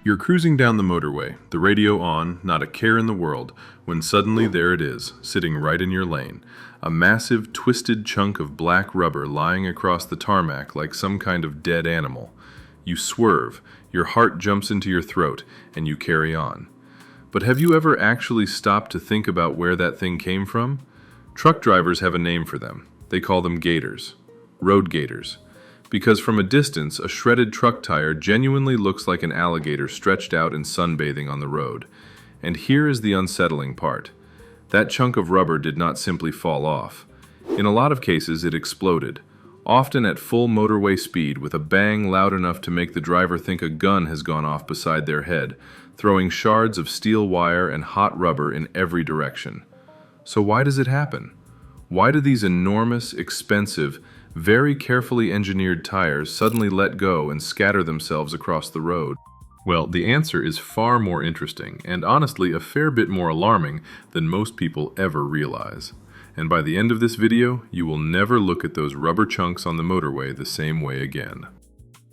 You're cruising down the motorway, the radio on, not a care in the world, when suddenly there it is, sitting right in your lane. A massive, twisted chunk of black rubber lying across the tarmac like some kind of dead animal. You swerve, your heart jumps into your throat, and you carry on. But have you ever actually stopped to think about where that thing came from? Truck drivers have a name for them. They call them gators. Road gators. Because from a distance, a shredded truck tire genuinely looks like an alligator stretched out and sunbathing on the road. And here is the unsettling part. That chunk of rubber did not simply fall off. In a lot of cases, it exploded, often at full motorway speed with a bang loud enough to make the driver think a gun has gone off beside their head, throwing shards of steel wire and hot rubber in every direction. So why does it happen? Why do these enormous, expensive, very carefully engineered tires suddenly let go and scatter themselves across the road? Well, the answer is far more interesting, and honestly a fair bit more alarming than most people ever realize. And by the end of this video, you will never look at those rubber chunks on the motorway the same way again.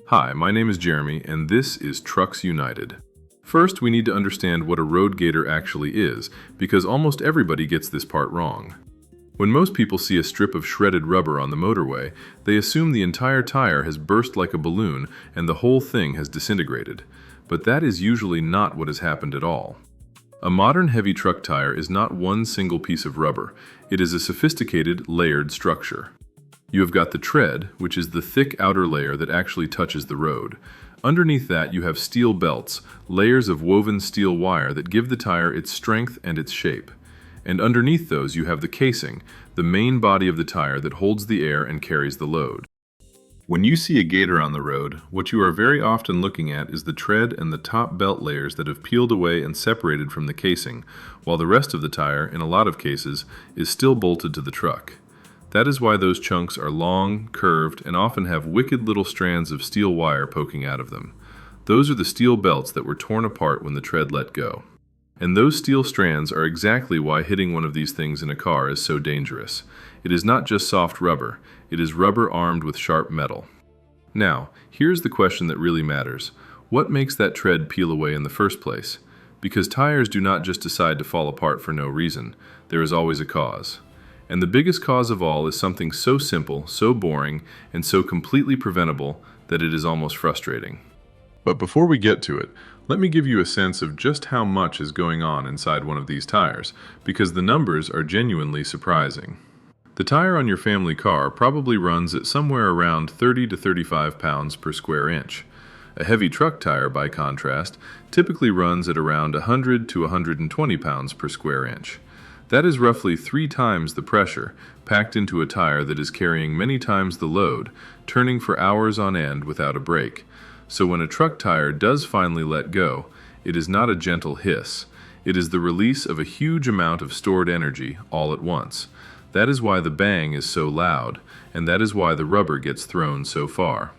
Hi, my name is Jeremy, and this is Trucks United. First, we need to understand what a road gator actually is, because almost everybody gets this part wrong. When most people see a strip of shredded rubber on the motorway, they assume the entire tire has burst like a balloon and the whole thing has disintegrated. But that is usually not what has happened at all. A modern heavy truck tire is not one single piece of rubber. It is a sophisticated, layered structure. You have got the tread, which is the thick outer layer that actually touches the road. Underneath that, you have steel belts, layers of woven steel wire that give the tire its strength and its shape. And underneath those, you have the casing, the main body of the tire that holds the air and carries the load. When you see a gator on the road, what you are very often looking at is the tread and the top belt layers that have peeled away and separated from the casing, while the rest of the tire, in a lot of cases, is still bolted to the truck. That is why those chunks are long, curved, and often have wicked little strands of steel wire poking out of them. Those are the steel belts that were torn apart when the tread let go. And those steel strands are exactly why hitting one of these things in a car is so dangerous. It is not just soft rubber, it is rubber armed with sharp metal. Now, here's the question that really matters. What makes that tread peel away in the first place? Because tires do not just decide to fall apart for no reason. There is always a cause. And the biggest cause of all is something so simple, so boring, and so completely preventable that it is almost frustrating. But before we get to it, let me give you a sense of just how much is going on inside one of these tires, because the numbers are genuinely surprising. The tire on your family car probably runs at somewhere around 30 to 35 pounds per square inch. A heavy truck tire, by contrast, typically runs at around 100 to 120 pounds per square inch. That is roughly 3 times the pressure packed into a tire that is carrying many times the load, turning for hours on end without a break. So when a truck tire does finally let go, it is not a gentle hiss. It is the release of a huge amount of stored energy all at once. That is why the bang is so loud, and that is why the rubber gets thrown so far.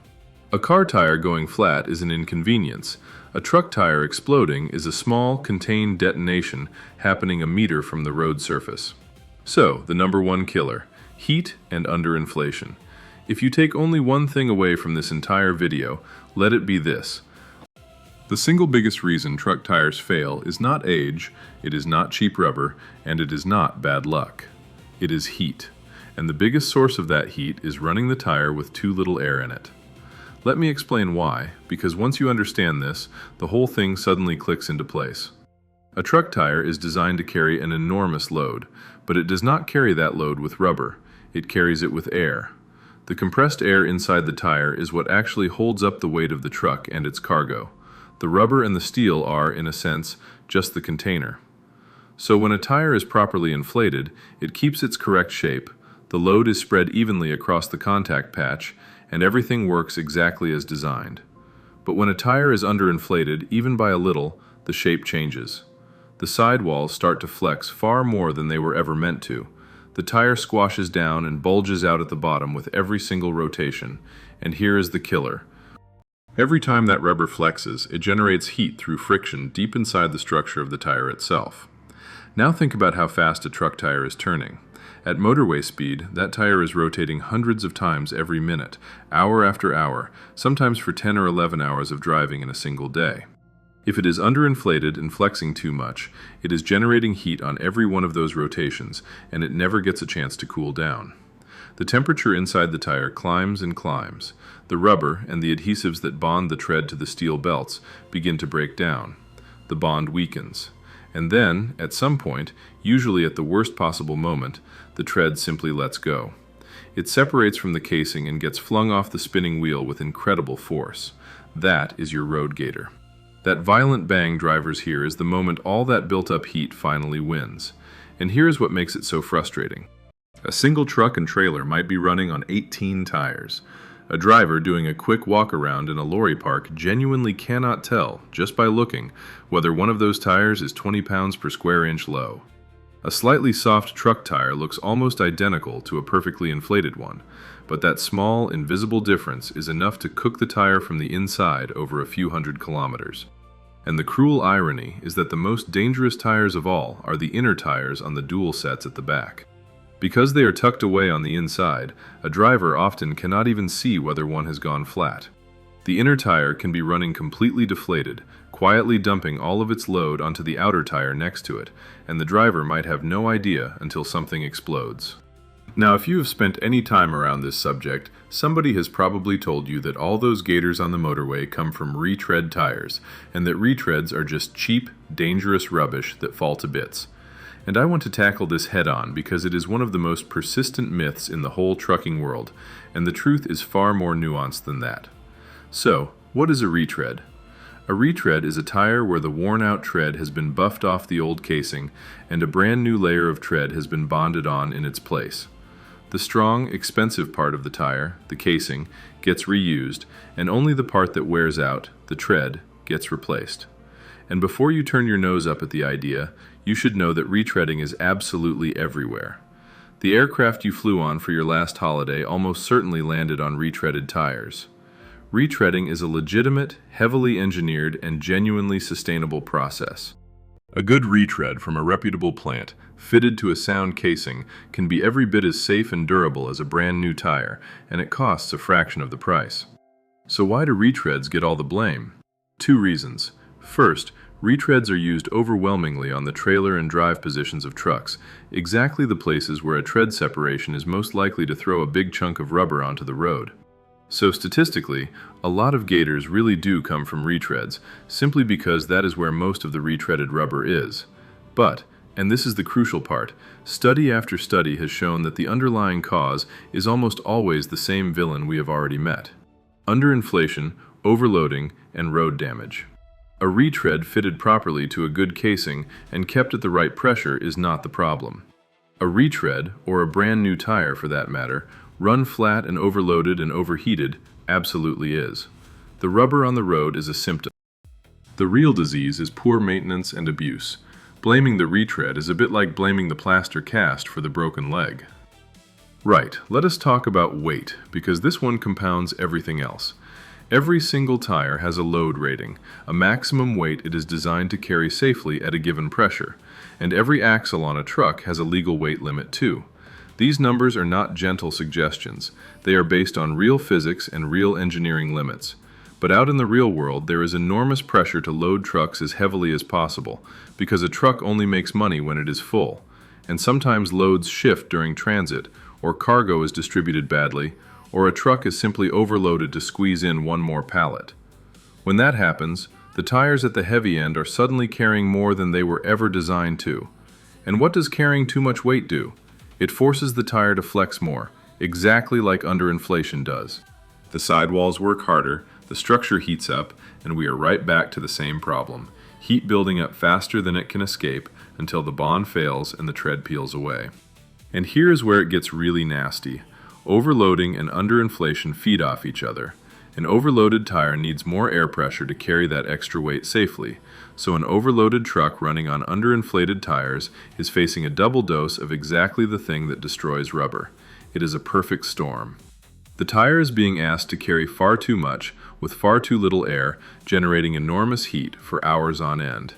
A car tire going flat is an inconvenience. A truck tire exploding is a small, contained detonation happening a meter from the road surface. So, the number one killer: heat and underinflation. If you take only one thing away from this entire video, let it be this. The single biggest reason truck tires fail is not age, it is not cheap rubber, and it is not bad luck. It is heat. And the biggest source of that heat is running the tire with too little air in it. Let me explain why, because once you understand this, the whole thing suddenly clicks into place. A truck tire is designed to carry an enormous load, but it does not carry that load with rubber. It carries it with air. The compressed air inside the tire is what actually holds up the weight of the truck and its cargo. The rubber and the steel are, in a sense, just the container. So when a tire is properly inflated, it keeps its correct shape, the load is spread evenly across the contact patch, and everything works exactly as designed. But when a tire is underinflated, even by a little, the shape changes. The sidewalls start to flex far more than they were ever meant to. The tire squashes down and bulges out at the bottom with every single rotation. And here is the killer. Every time that rubber flexes, it generates heat through friction deep inside the structure of the tire itself. Now think about how fast a truck tire is turning. At motorway speed, that tire is rotating hundreds of times every minute, hour after hour, sometimes for 10 or 11 hours of driving in a single day. If it is underinflated and flexing too much, it is generating heat on every one of those rotations, and it never gets a chance to cool down. The temperature inside the tire climbs and climbs. The rubber and the adhesives that bond the tread to the steel belts begin to break down. The bond weakens. And then, at some point, usually at the worst possible moment, the tread simply lets go. It separates from the casing and gets flung off the spinning wheel with incredible force. That is your road gator. That violent bang drivers hear is the moment all that built-up heat finally wins. And here's what makes it so frustrating. A single truck and trailer might be running on 18 tires. A driver doing a quick walk-around in a lorry park genuinely cannot tell, just by looking, whether one of those tires is 20 pounds per square inch low. A slightly soft truck tire looks almost identical to a perfectly inflated one, but that small, invisible difference is enough to cook the tire from the inside over a few hundred kilometers. And the cruel irony is that the most dangerous tires of all are the inner tires on the dual sets at the back. Because they are tucked away on the inside, a driver often cannot even see whether one has gone flat. The inner tire can be running completely deflated, quietly dumping all of its load onto the outer tire next to it, and the driver might have no idea until something explodes. Now, if you have spent any time around this subject, somebody has probably told you that all those gators on the motorway come from retread tires, and that retreads are just cheap, dangerous rubbish that fall to bits. And I want to tackle this head-on because it is one of the most persistent myths in the whole trucking world, and the truth is far more nuanced than that. So, what is a retread? A retread is a tire where the worn-out tread has been buffed off the old casing, and a brand new layer of tread has been bonded on in its place. The strong, expensive part of the tire, the casing, gets reused, and only the part that wears out, the tread, gets replaced. And before you turn your nose up at the idea, you should know that retreading is absolutely everywhere. The aircraft you flew on for your last holiday almost certainly landed on retreaded tires. Retreading is a legitimate, heavily engineered, and genuinely sustainable process. A good retread from a reputable plant, fitted to a sound casing, can be every bit as safe and durable as a brand new tire, and it costs a fraction of the price. So why do retreads get all the blame? 2 reasons. First, retreads are used overwhelmingly on the trailer and drive positions of trucks, exactly the places where a tread separation is most likely to throw a big chunk of rubber onto the road. So statistically, a lot of gators really do come from retreads, simply because that is where most of the retreaded rubber is. But, and this is the crucial part, study after study has shown that the underlying cause is almost always the same villain we have already met: underinflation, overloading, and road damage. A retread fitted properly to a good casing and kept at the right pressure is not the problem. A retread, or a brand new tire for that matter, run flat and overloaded and overheated, absolutely is. The rubber on the road is a symptom. The real disease is poor maintenance and abuse. Blaming the retread is a bit like blaming the plaster cast for the broken leg. Right, let us talk about weight, because this one compounds everything else. Every single tire has a load rating, a maximum weight it is designed to carry safely at a given pressure, and every axle on a truck has a legal weight limit too. These numbers are not gentle suggestions. They are based on real physics and real engineering limits. But out in the real world, there is enormous pressure to load trucks as heavily as possible, because a truck only makes money when it is full. And sometimes loads shift during transit, or cargo is distributed badly, or a truck is simply overloaded to squeeze in one more pallet. When that happens, the tires at the heavy end are suddenly carrying more than they were ever designed to. And what does carrying too much weight do? It forces the tire to flex more, exactly like underinflation does. The sidewalls work harder, the structure heats up, and we are right back to the same problem. Heat building up faster than it can escape until the bond fails and the tread peels away. And here is where it gets really nasty. Overloading and underinflation feed off each other. An overloaded tire needs more air pressure to carry that extra weight safely, so an overloaded truck running on underinflated tires is facing a double dose of exactly the thing that destroys rubber. It is a perfect storm. The tire is being asked to carry far too much with far too little air, generating enormous heat for hours on end.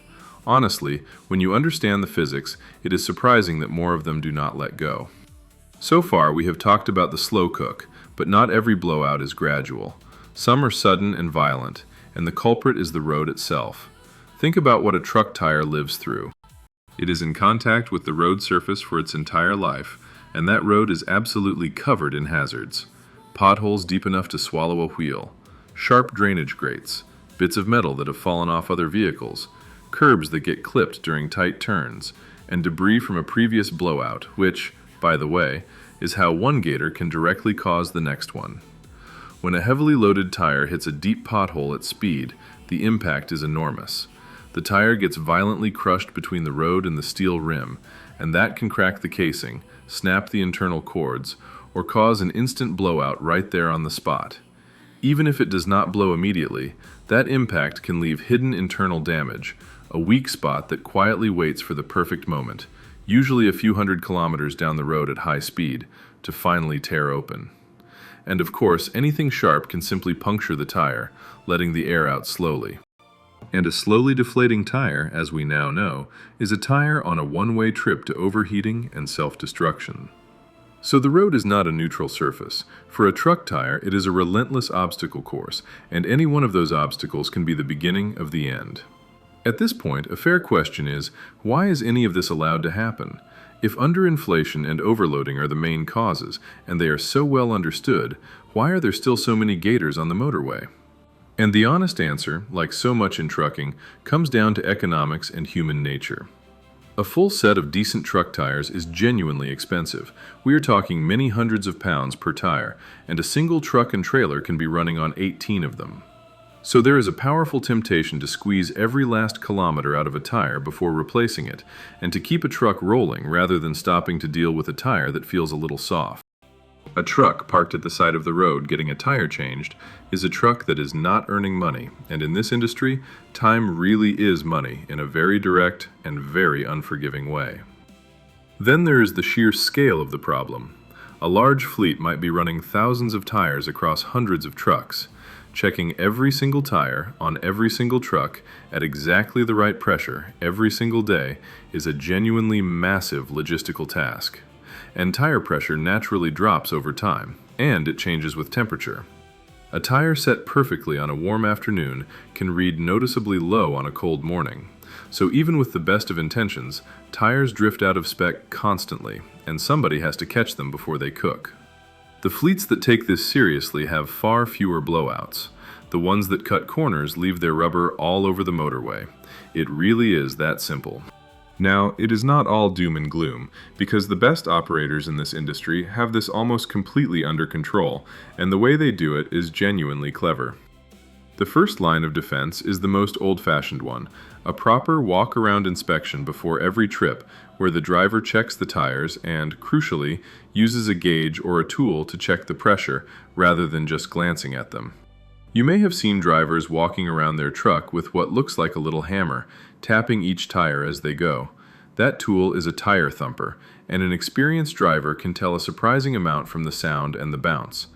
Honestly, when you understand the physics, it is surprising that more of them do not let go. So far, we have talked about the slow cook, but not every blowout is gradual. Some are sudden and violent, and the culprit is the road itself. Think about what a truck tire lives through. It is in contact with the road surface for its entire life, and that road is absolutely covered in hazards. Potholes deep enough to swallow a wheel, sharp drainage grates, bits of metal that have fallen off other vehicles, curbs that get clipped during tight turns, and debris from a previous blowout, which, by the way, is how one gator can directly cause the next one. When a heavily loaded tire hits a deep pothole at speed, the impact is enormous. The tire gets violently crushed between the road and the steel rim, and that can crack the casing, snap the internal cords, or cause an instant blowout right there on the spot. Even if it does not blow immediately, that impact can leave hidden internal damage, a weak spot that quietly waits for the perfect moment, usually a few hundred kilometers down the road at high speed, to finally tear open. And of course, anything sharp can simply puncture the tire, letting the air out slowly. And a slowly deflating tire, as we now know, is a tire on a one-way trip to overheating and self-destruction. So the road is not a neutral surface. For a truck tire, it is a relentless obstacle course, and any one of those obstacles can be the beginning of the end. At this point, a fair question is, why is any of this allowed to happen? If underinflation and overloading are the main causes, and they are so well understood, why are there still so many gators on the motorway? And the honest answer, like so much in trucking, comes down to economics and human nature. A full set of decent truck tires is genuinely expensive. We are talking many hundreds of pounds per tire, and a single truck and trailer can be running on 18 of them. So there is a powerful temptation to squeeze every last kilometer out of a tire before replacing it, and to keep a truck rolling rather than stopping to deal with a tire that feels a little soft. A truck parked at the side of the road getting a tire changed is a truck that is not earning money, and in this industry, time really is money in a very direct and very unforgiving way. Then there is the sheer scale of the problem. A large fleet might be running thousands of tires across hundreds of trucks. Checking every single tire on every single truck at exactly the right pressure every single day is a genuinely massive logistical task. And tire pressure naturally drops over time, and it changes with temperature. A tire set perfectly on a warm afternoon can read noticeably low on a cold morning. So even with the best of intentions, tires drift out of spec constantly, and somebody has to catch them before they cook. The fleets that take this seriously have far fewer blowouts. The ones that cut corners leave their rubber all over the motorway. It really is that simple. Now, it is not all doom and gloom, because the best operators in this industry have this almost completely under control, and the way they do it is genuinely clever. The first line of defense is the most old-fashioned one, a proper walk-around inspection before every trip, where the driver checks the tires and, crucially, uses a gauge or a tool to check the pressure rather than just glancing at them. You may have seen drivers walking around their truck with what looks like a little hammer, tapping each tire as they go. That tool is a tire thumper, and an experienced driver can tell a surprising amount from the sound and the bounce.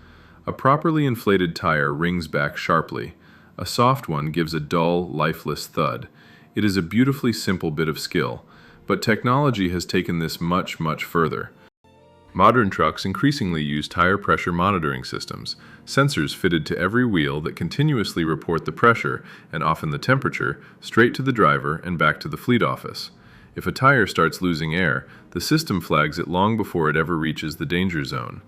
A properly inflated tire rings back sharply. A soft one gives a dull, lifeless thud. It is a beautifully simple bit of skill, but technology has taken this much, much further. Modern trucks increasingly use tire pressure monitoring systems, sensors fitted to every wheel that continuously report the pressure, and often the temperature, straight to the driver and back to the fleet office. If a tire starts losing air, the system flags it long before it ever reaches the danger zone.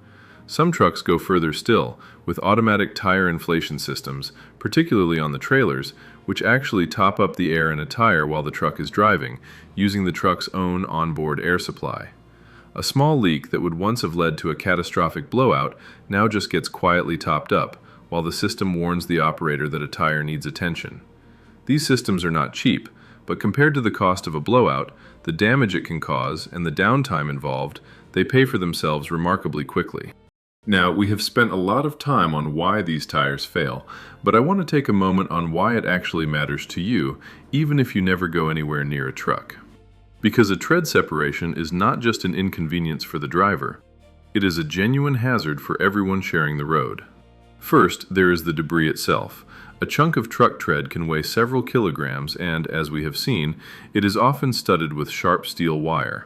Some trucks go further still, with automatic tire inflation systems, particularly on the trailers, which actually top up the air in a tire while the truck is driving, using the truck's own onboard air supply. A small leak that would once have led to a catastrophic blowout now just gets quietly topped up, while the system warns the operator that a tire needs attention. These systems are not cheap, but compared to the cost of a blowout, the damage it can cause, and the downtime involved, they pay for themselves remarkably quickly. Now, we have spent a lot of time on why these tires fail, but I want to take a moment on why it actually matters to you, even if you never go anywhere near a truck. Because a tread separation is not just an inconvenience for the driver, it is a genuine hazard for everyone sharing the road. First, there is the debris itself. A chunk of truck tread can weigh several kilograms and, as we have seen, it is often studded with sharp steel wire.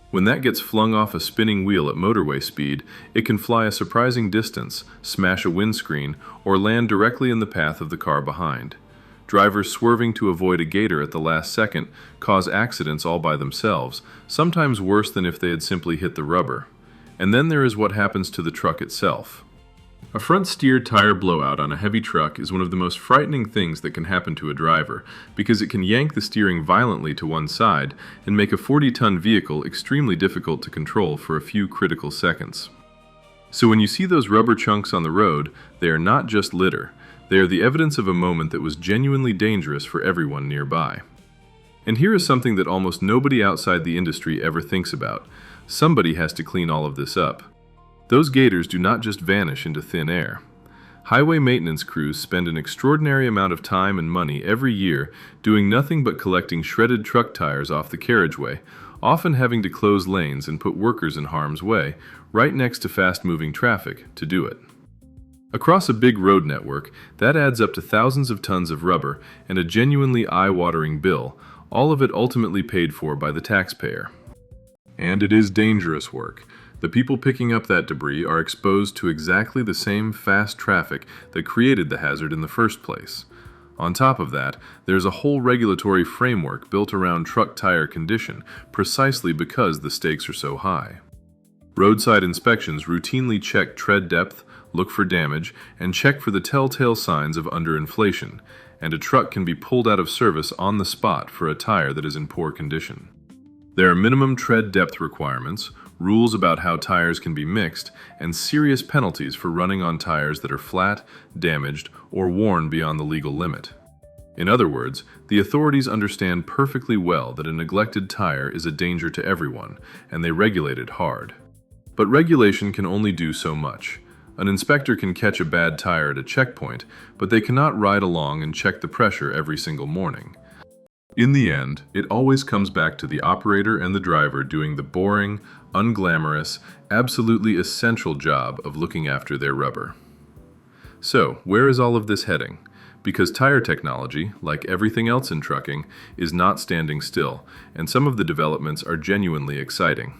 When that gets flung off a spinning wheel at motorway speed, it can fly a surprising distance, smash a windscreen, or land directly in the path of the car behind. Drivers swerving to avoid a gator at the last second cause accidents all by themselves, sometimes worse than if they had simply hit the rubber. And then there is what happens to the truck itself. A front steer tire blowout on a heavy truck is one of the most frightening things that can happen to a driver, because it can yank the steering violently to one side and make a 40-ton vehicle extremely difficult to control for a few critical seconds. So when you see those rubber chunks on the road, they are not just litter. They are the evidence of a moment that was genuinely dangerous for everyone nearby. And here is something that almost nobody outside the industry ever thinks about. Somebody has to clean all of this up. Those gators do not just vanish into thin air. Highway maintenance crews spend an extraordinary amount of time and money every year doing nothing but collecting shredded truck tires off the carriageway, often having to close lanes and put workers in harm's way, right next to fast-moving traffic, to do it. Across a big road network, that adds up to thousands of tons of rubber and a genuinely eye-watering bill, all of it ultimately paid for by the taxpayer. And it is dangerous work. The people picking up that debris are exposed to exactly the same fast traffic that created the hazard in the first place. On top of that, there's a whole regulatory framework built around truck tire condition, precisely because the stakes are so high. Roadside inspections routinely check tread depth, look for damage, and check for the telltale signs of underinflation, and a truck can be pulled out of service on the spot for a tire that is in poor condition. There are minimum tread depth requirements, rules about how tires can be mixed, and serious penalties for running on tires that are flat, damaged, or worn beyond the legal limit. In other words, the authorities understand perfectly well that a neglected tire is a danger to everyone, and they regulate it hard. But regulation can only do so much. An inspector can catch a bad tire at a checkpoint, but they cannot ride along and check the pressure every single morning. In the end, it always comes back to the operator and the driver doing the boring, unglamorous, absolutely essential job of looking after their rubber. So, where is all of this heading? Because tire technology, like everything else in trucking, is not standing still, and some of the developments are genuinely exciting.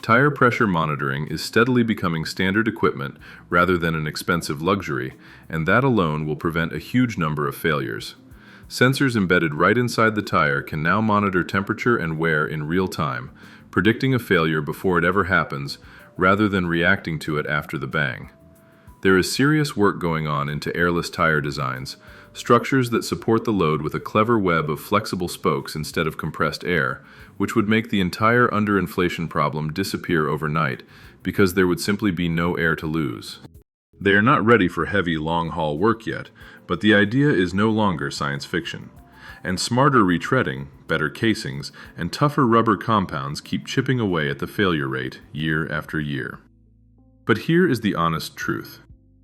Tire pressure monitoring is steadily becoming standard equipment rather than an expensive luxury, and that alone will prevent a huge number of failures. Sensors embedded right inside the tire can now monitor temperature and wear in real time, predicting a failure before it ever happens, rather than reacting to it after the bang. There is serious work going on into airless tire designs, structures that support the load with a clever web of flexible spokes instead of compressed air, which would make the entire underinflation problem disappear overnight, because there would simply be no air to lose. They are not ready for heavy, long-haul work yet, but the idea is no longer science fiction. And smarter retreading, better casings, and tougher rubber compounds keep chipping away at the failure rate year after year. But here is the honest truth.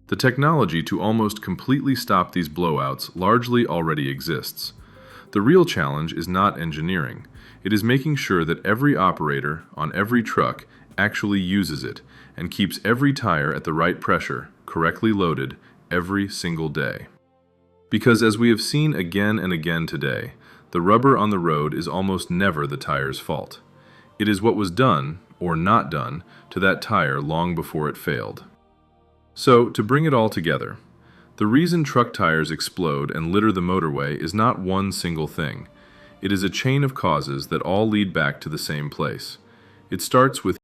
The technology to almost completely stop these blowouts largely already exists. The real challenge is not engineering. It is making sure that every operator on every truck actually uses it and keeps every tire at the right pressure, correctly loaded, every single day. Because as we have seen again and again today, the rubber on the road is almost never the tire's fault. It is what was done, or not done, to that tire long before it failed. So, to bring it all together, the reason truck tires explode and litter the motorway is not one single thing. It is a chain of causes that all lead back to the same place. It starts with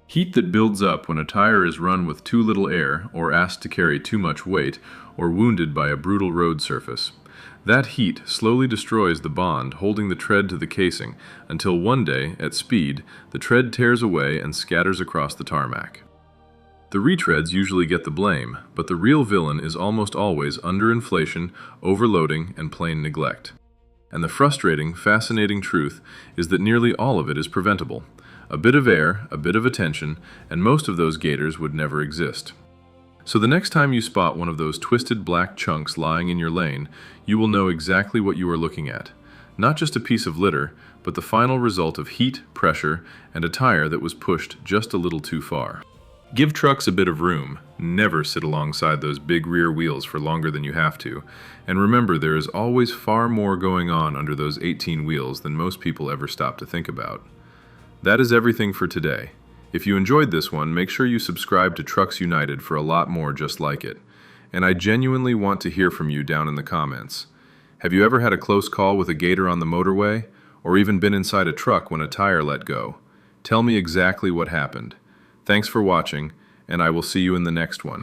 heat that builds up when a tire is run with too little air, or asked to carry too much weight, or wounded by a brutal road surface. That heat slowly destroys the bond holding the tread to the casing, until one day, at speed, the tread tears away and scatters across the tarmac. The retreads usually get the blame, but the real villain is almost always underinflation, overloading, and plain neglect. And the frustrating, fascinating truth is that nearly all of it is preventable. A bit of air, a bit of attention, and most of those gators would never exist. So the next time you spot one of those twisted black chunks lying in your lane, you will know exactly what you are looking at. Not just a piece of litter, but the final result of heat, pressure, and a tire that was pushed just a little too far. Give trucks a bit of room. Never sit alongside those big rear wheels for longer than you have to. And remember, there is always far more going on under those 18 wheels than most people ever stop to think about. That is everything for today. If you enjoyed this one, make sure you subscribe to Trucks United for a lot more just like it. And I genuinely want to hear from you down in the comments. Have you ever had a close call with a gator on the motorway? Or even been inside a truck when a tire let go? Tell me exactly what happened. Thanks for watching, and I will see you in the next one.